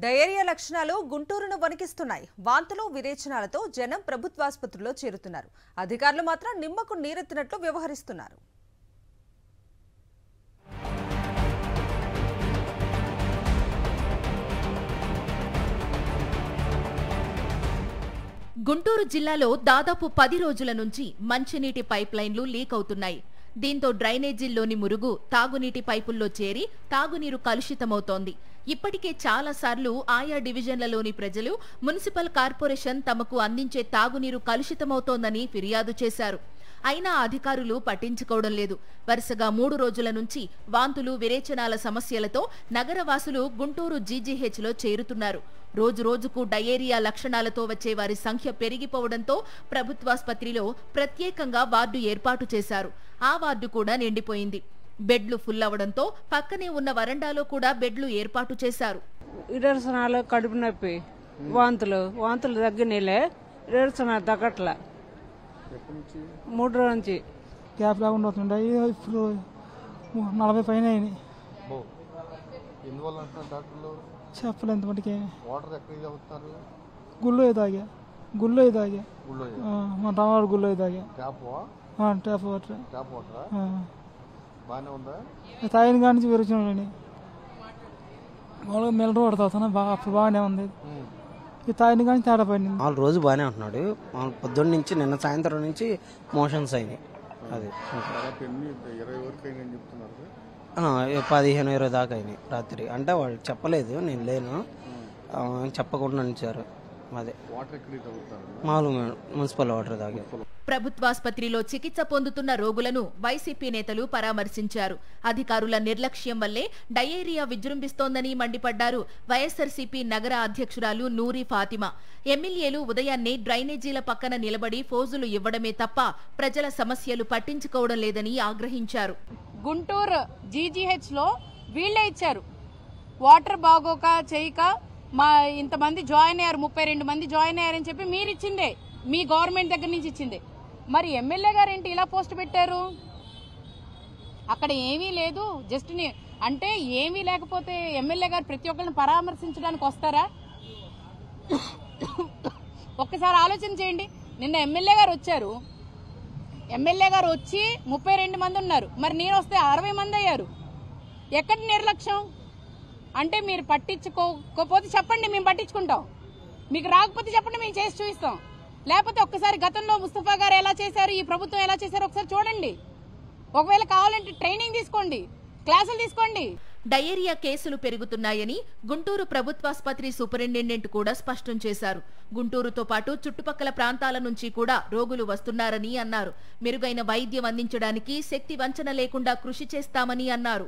Diarrhoea లక్షణాలు గుంటూరును వణికిస్తున్నాయి. వాంతులు విరేచనాలతో జనం ప్రభుత్వాసుపత్రుల్లో చేరుతున్నారు. అధికారులు మాత్రం నిమ్మకు నీరెత్తినట్లు వ్యవహరిస్తున్నారు. గుంటూరు జిల్లాలో దాదాపు 10 రోజుల నుంచి మంచినీటి పైప్లైన్లు లీక్ అవుతున్నాయి. దీంతో డ్రైనేజీల్లోని మురుగు తాగునీటి పైపుల్లో చేరి తాగునీరు కలుషితమవుతోంది. ఇప్పటికే చాలాసార్లు ఆయా డివిజన్లలోని ప్రజలు మున్సిపల్ కార్పొరేషన్ తమకు అందించే తాగునీరు కలుషితమవుతోందని ఫిర్యాదు చేశారు. అయినా అధికారులు పట్టించుకోవడం లేదు. వరుసగా 3 రోజుల నుంచి వాంతులు విరేచనాల సమస్యలతో నగరవాసులు గుంటూరు జీజీహెచ్లో చేరుతున్నారు. రోజురోజుకు డయేరియా లక్షణాలతో వచ్చే వారి సంఖ్య పెరిగిపోవడంతో ప్రభుత్వాసుపత్రిలో ప్రత్యేకంగా వార్డు ఏర్పాటు చేశారు. ఆ వార్డు కూడా నిండిపోయింది. బెడ్లు ఫుల్ అవడంతో పక్కనే ఉన్న వరండాలో కూడా బెడ్లు ఏర్పాటు చేశారు. విరేచనాలు, కడుపు నొప్పి, వాంతులు తగ్గినలే, విరేచనాలు తగ్గట్లా. 3 రోజుల నుంచి గ్యాప్ లేకుండా వస్తుండే. ఇప్పుడు 40 పైన అయినాయి. చెప్పలేదు మటుకే. గుళ్ళో తాగా మన రామవాడు గుళ్ళో తాగా. ట్యాప్ వాటర్ తాగిన కాడి నుంచి విరిచినాడండి. మామూలుగా మిల్లర్ వాటర్ తాగుతాను, అప్పుడు బాగానే ఉంది. ఈ తాగిన కానీ తేడా పడింది. 4 రోజు బాగానే ఉంటున్నాడు. పొద్దున్న నుంచి నిన్న సాయంత్రం నుంచి మోషన్స్ అయినాయి. అది 15-20 దాకా అయినాయి రాత్రి. అంటే వాళ్ళు చెప్పలేదు, నేను లేను, చెప్పకుండా ఉంచారు. అదే మామూలు మున్సిపల్ వాటర్ తాగే. ప్రభుత్వాసుపత్రిలో చికిత్స పొందుతున్న రోగులను వైసీపీ నేతలు పరామర్శించారు. అధికారుల నిర్లక్ష్యం వల్లే డయేరియా విజృంభిస్తోందని మండిపడ్డారు వైఎస్ఆర్సీపీ నగర అధ్యక్షురాలు నూరి ఫాతిమా. ఎమ్మెల్యేలు ఉదయాన్నే డ్రైనేజీల పక్కన నిలబడి ఫోజులు ఇవ్వడమే తప్ప ప్రజల సమస్యలు పట్టించుకోవడం లేదని ఆగ్రహించారు. గుంటూరు జీజీహెచ్ లో వీళ్లే ఇచ్చారు. వాటర్ బాగోక చేయక మా ఇంతమంది జాయిన్ అయ్యారు, 32 మంది జాయిన్ అయ్యారని చెప్పి మీరు ఇచ్చిందే, మీ గవర్నమెంట్ దగ్గర నుంచి ఇచ్చిందే. మరి ఎమ్మెల్యే గారు ఏంటి ఇలా పోస్ట్ పెట్టారు? అక్కడ ఏమీ లేదు, జస్ట్ అంటే ఏమీ లేకపోతే ఎమ్మెల్యే గారు ప్రతి ఒక్కరిని పరామర్శించడానికి వస్తారా? ఒక్కసారి ఆలోచన చేయండి. నిన్న ఎమ్మెల్యే గారు వచ్చారు, ఎమ్మెల్యే గారు వచ్చి 32 మంది ఉన్నారు, మరి నేను వస్తే 60 మంది అయ్యారు. ఎక్కడి నిర్లక్ష్యం? అంటే మీరు పట్టించుకోకపోతే చెప్పండి, మేము పట్టించుకుంటాం. మీకు రాకపోతే చెప్పండి, మేము చేసి చూపిస్తాం. లేకపోతే ఒక్కసారి గతంలో ముస్తఫా గారు ఎలా చేశారు, ఈ ప్రభుత్వం ఎలా చేశారో ఒకసారి చూడండి. ఒకవేళ కావాలంటే ట్రైనింగ్ తీసుకోండి, క్లాసులు తీసుకోండి. డయేరియా కేసులు పెరుగుతున్నాయని గుంటూరు ప్రభుత్వాసుపత్రి సూపరింటెండెంట్ కూడా స్పష్టం చేశారు. గుంటూరుతో పాటు చుట్టుపక్కల ప్రాంతాల నుంచి కూడా రోగులు వస్తున్నారని అన్నారు. మెరుగైన వైద్యం అందించడానికి శక్తి వంచన లేకుండా కృషి చేస్తామని అన్నారు.